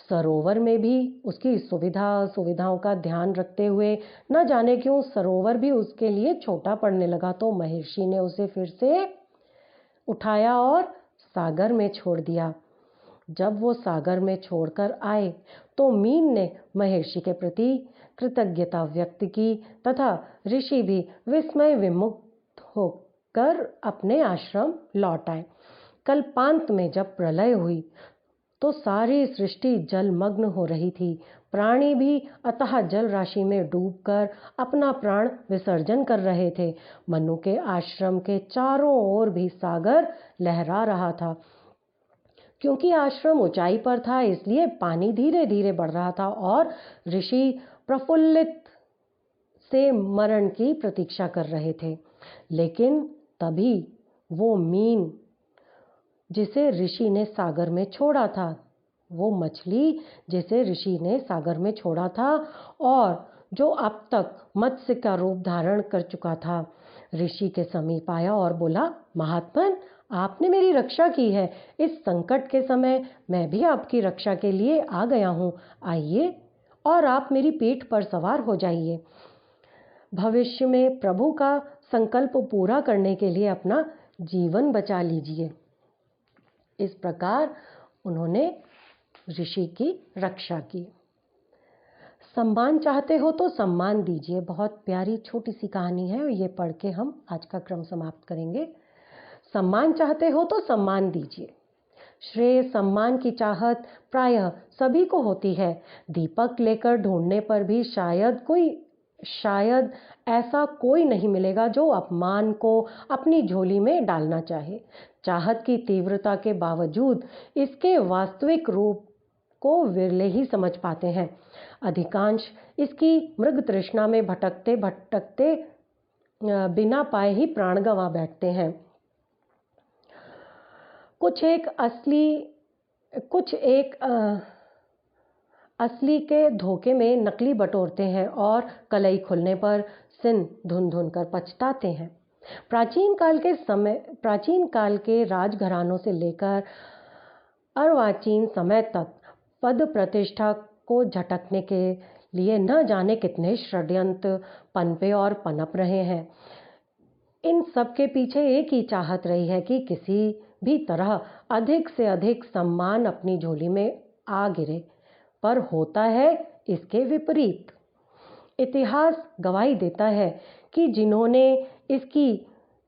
सरोवर में भी उसकी सुविधाओं का ध्यान रखते हुए न जाने क्यों सरोवर भी उसके लिए छोटा पड़ने लगा तो महर्षि ने उसे फिर से उठाया और सागर में छोड़ दिया। जब वो सागर में छोड़कर आए तो मीन ने महर्षि के प्रति कृतज्ञता व्यक्त की तथा ऋषि भी विस्मय विमुक्त होकर अपने आश्रम लौट आए। कल्पांत में जब प्रलय हुई तो सारी सृष्टि जलमग्न हो रही थी। प्राणी भी अतः जल राशि में डूबकर अपना प्राण विसर्जन कर रहे थे। मनु के आश्रम के चारों ओर भी सागर लहरा रहा था। क्योंकि आश्रम ऊंचाई पर था इसलिए पानी धीरे धीरे बढ़ रहा था और ऋषि प्रफुल्लित से मरण की प्रतीक्षा कर रहे थे। लेकिन तभी वो मीन जिसे ऋषि ने सागर में छोड़ा था, वो मछली जिसे ऋषि ने सागर में छोड़ा था और जो अब तक मत्स्य का रूप धारण कर चुका था, ऋषि के समीप आया और बोला, महात्मन, आपने मेरी रक्षा की है। इस संकट के समय मैं भी आपकी रक्षा के लिए आ गया हूँ। आइए और आप मेरी पीठ पर सवार हो जाइए। भविष्य में प्रभु का संकल्प पूरा करने के लिए अपना जीवन बचा लीजिए। इस प्रकार उन्होंने ऋषि की रक्षा की। सम्मान चाहते हो तो सम्मान दीजिए। बहुत प्यारी छोटी सी कहानी है और ये पढ़ के हम आज का क्रम समाप्त करेंगे। सम्मान चाहते हो तो सम्मान दीजिए। श्रेय सम्मान की चाहत प्रायः सभी को होती है। दीपक लेकर ढूंढने पर भी शायद ऐसा कोई नहीं मिलेगा जो अपमान को अपनी झोली में डालना चाहे। चाहत की तीव्रता के बावजूद इसके वास्तविक रूप को विरले ही समझ पाते हैं। अधिकांश इसकी मृग तृष्णा में भटकते भटकते बिना पाए ही प्राण गंवा बैठते हैं। कुछ एक असली के धोखे में नकली बटोरते हैं और कलई खुलने पर सिन धुन धुन कर पछताते हैं। प्राचीन काल के राजघरानों से लेकर अर्वाचीन समय तक पद प्रतिष्ठा को झटकने के लिए न जाने कितने षड्यंत्र पनपे और पनप रहे हैं। इन सब के पीछे एक ही चाहत रही है कि किसी भी तरह अधिक से अधिक सम्मान अपनी झोली में आ गिरे, पर होता है इसके विपरीत। इतिहास गवाही देता है कि जिन्होंने इसकी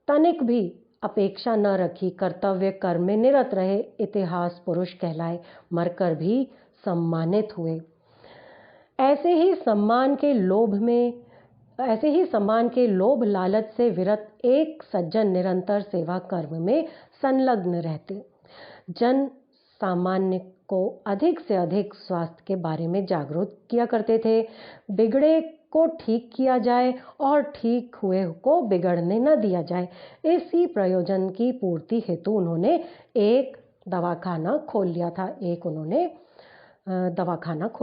तनिक भी अपेक्षा न रखी, कर्तव्य कर्म में निरत रहे, इतिहास पुरुष कहलाए, मरकर भी सम्मानित हुए। ऐसे ही सम्मान के लोभ लालच से विरत एक सज्जन निरंतर सेवा कर्म में संलग्न रहते। जन सामान्य को अधिक से अधिक स्वास्थ्य के बारे में जागरूक किया करते थे। बिगड़े को ठीक किया जाए और ठीक हुए को बिगड़ने न दिया जाए। इसी प्रयोजन की पूर्ति हेतु उन्होंने एक दवाखाना खोल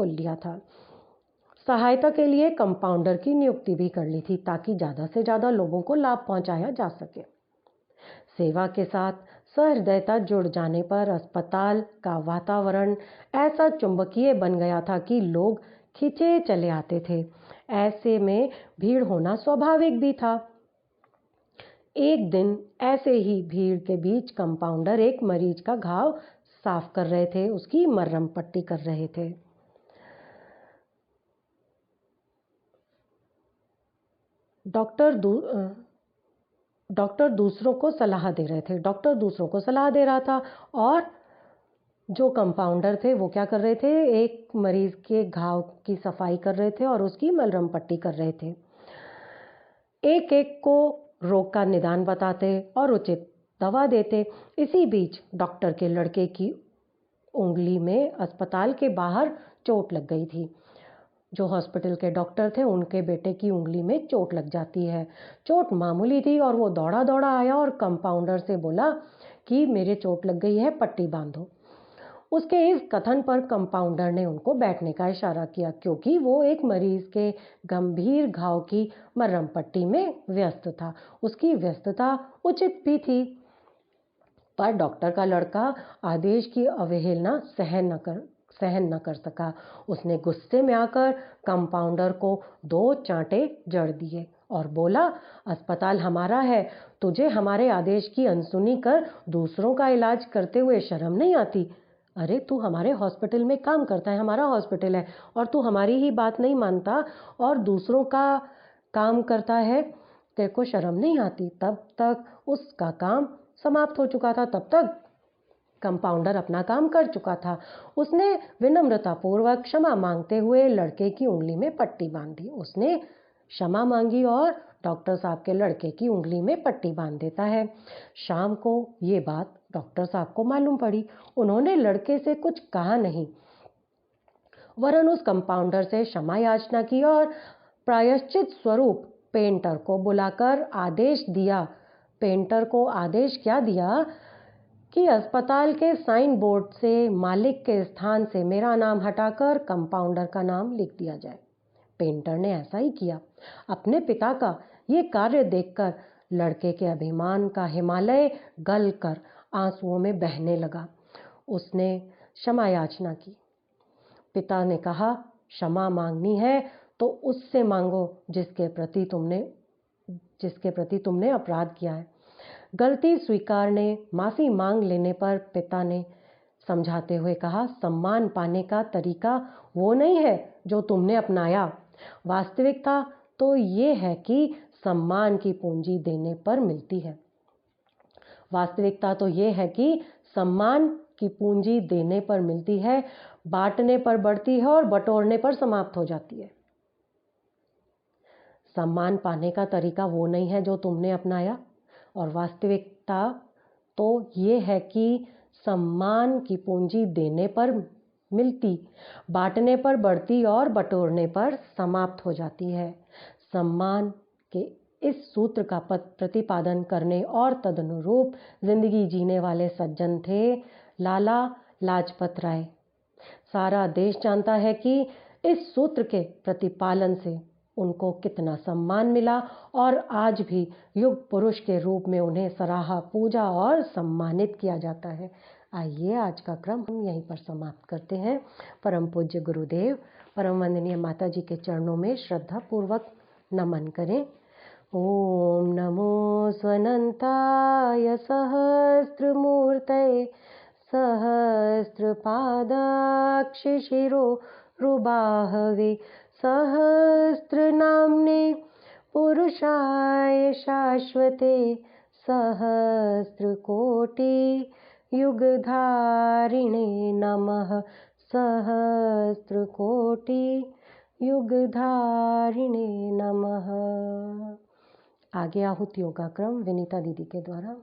लिया था। सहायता के लिए कंपाउंडर की नियुक्ति भी कर ली थी ताकि ज़्यादा से ज़्यादा लोगों को लाभ पहुंचाया जा सके। सेवा के साथ सहृदयता जुड़ जाने पर अस्पताल का वातावरण ऐसा चुंबकीय बन गया था कि लोग खिंचे चले आते थे। ऐसे में भीड़ होना स्वाभाविक भी था। एक दिन ऐसे ही भीड़ के बीच कंपाउंडर एक मरीज का घाव साफ कर रहे थे, उसकी मरहम पट्टी कर रहे थे। डॉक्टर दूसरों को सलाह दे रहा था और जो कंपाउंडर थे वो क्या कर रहे थे, एक मरीज के घाव की सफाई कर रहे थे और उसकी मलहम पट्टी कर रहे थे। एक एक को रोग का निदान बताते और उचित दवा देते। इसी बीच डॉक्टर के लड़के की उंगली में अस्पताल के बाहर चोट लग गई थी। जो हॉस्पिटल के डॉक्टर थे उनके बेटे की उंगली में चोट लग जाती है। चोट मामूली थी और वो दौड़ा दौड़ा आया और कंपाउंडर से बोला कि मेरे चोट लग गई है, पट्टी बांधो। उसके इस कथन पर कंपाउंडर ने उनको बैठने का इशारा किया क्योंकि वो एक मरीज के गंभीर घाव की मरहम पट्टी में व्यस्त था। उसकी व्यस्तता उचित भी थी, पर डॉक्टर का लड़का आदेश की अवहेलना सहन न कर सका। उसने गुस्से में आकर कंपाउंडर को 2 चांटे जड़ दिए और बोला, अस्पताल हमारा है, तुझे हमारे आदेश की अनसुनी कर दूसरों का इलाज करते हुए शर्म नहीं आती? अरे तू हमारे हॉस्पिटल में काम करता है, हमारा हॉस्पिटल है, और तू हमारी ही बात नहीं मानता और दूसरों का काम करता है, तेरे को शर्म नहीं आती? तब तक उसका काम समाप्त हो चुका था, तब तक कंपाउंडर अपना काम कर चुका था। उसने विनम्रतापूर्वक क्षमा मांगते हुए लड़के की उंगली में पट्टी बांध दी। उसने क्षमा मांगी और डॉक्टर साहब के लड़के की उंगली में पट्टी बांध देता है। शाम को ये बात डॉक्टर साहब को मालूम पड़ी। उन्होंने लड़के से कुछ कहा नहीं, वरन उस कंपाउंडर से क्षमा याचना की और प्रायश्चित स्वरूप पेंटर को बुलाकर आदेश दिया। पेंटर को आदेश क्या दिया कि अस्पताल के साइन बोर्ड से मालिक के स्थान से मेरा नाम हटाकर कंपाउंडर का नाम लिख दिया जाए। पेंटर ने ऐसा ही किया। अपने पिता का ये कार्य देखकर लड़के के अभिमान का हिमालय गलकर आंसुओं में बहने लगा। उसने क्षमा याचना की। पिता ने कहा, क्षमा मांगनी है तो उससे मांगो जिसके प्रति तुमने अपराध किया है। गलती स्वीकारने, माफी मांग लेने पर पिता ने समझाते हुए कहा, सम्मान पाने का तरीका वो नहीं है जो तुमने अपनाया। वास्तविकता तो ये है कि सम्मान की पूंजी देने पर मिलती है। वास्तविकता तो ये है कि सम्मान की पूंजी देने पर मिलती है, बांटने पर बढ़ती है और बटोरने पर समाप्त हो जाती है। सम्मान पाने का तरीका वो नहीं है जो तुमने अपनाया, और वास्तविकता तो ये है कि सम्मान की पूंजी देने पर मिलती, बांटने पर बढ़ती और बटोरने पर समाप्त हो जाती है। सम्मान के इस सूत्र का प्रतिपादन करने और तदनुरूप जिंदगी जीने वाले सज्जन थे लाला लाजपत राय। सारा देश जानता है कि इस सूत्र के प्रतिपालन से उनको कितना सम्मान मिला और आज भी युग पुरुष के रूप में उन्हें सराहा, पूजा और सम्मानित किया जाता है। आइए आज का क्रम हम यहीं पर समाप्त करते हैं। परम पूज्य गुरुदेव परम वंदनीय माता जी के चरणों में श्रद्धा पूर्वक नमन करें। ओम नमो स्वनंताय सहस्त्रमूर्तये सहस्रपादाक्षशिरोरुबाहवे सहस्रनाम्ने पुरुषाय शाश्वते सहस्रकोटि युगधारिणे नमः। सहस्रकोटि युगधारिणे नमः। आगे आहुति योगा क्रम विनीता दीदी के द्वारा।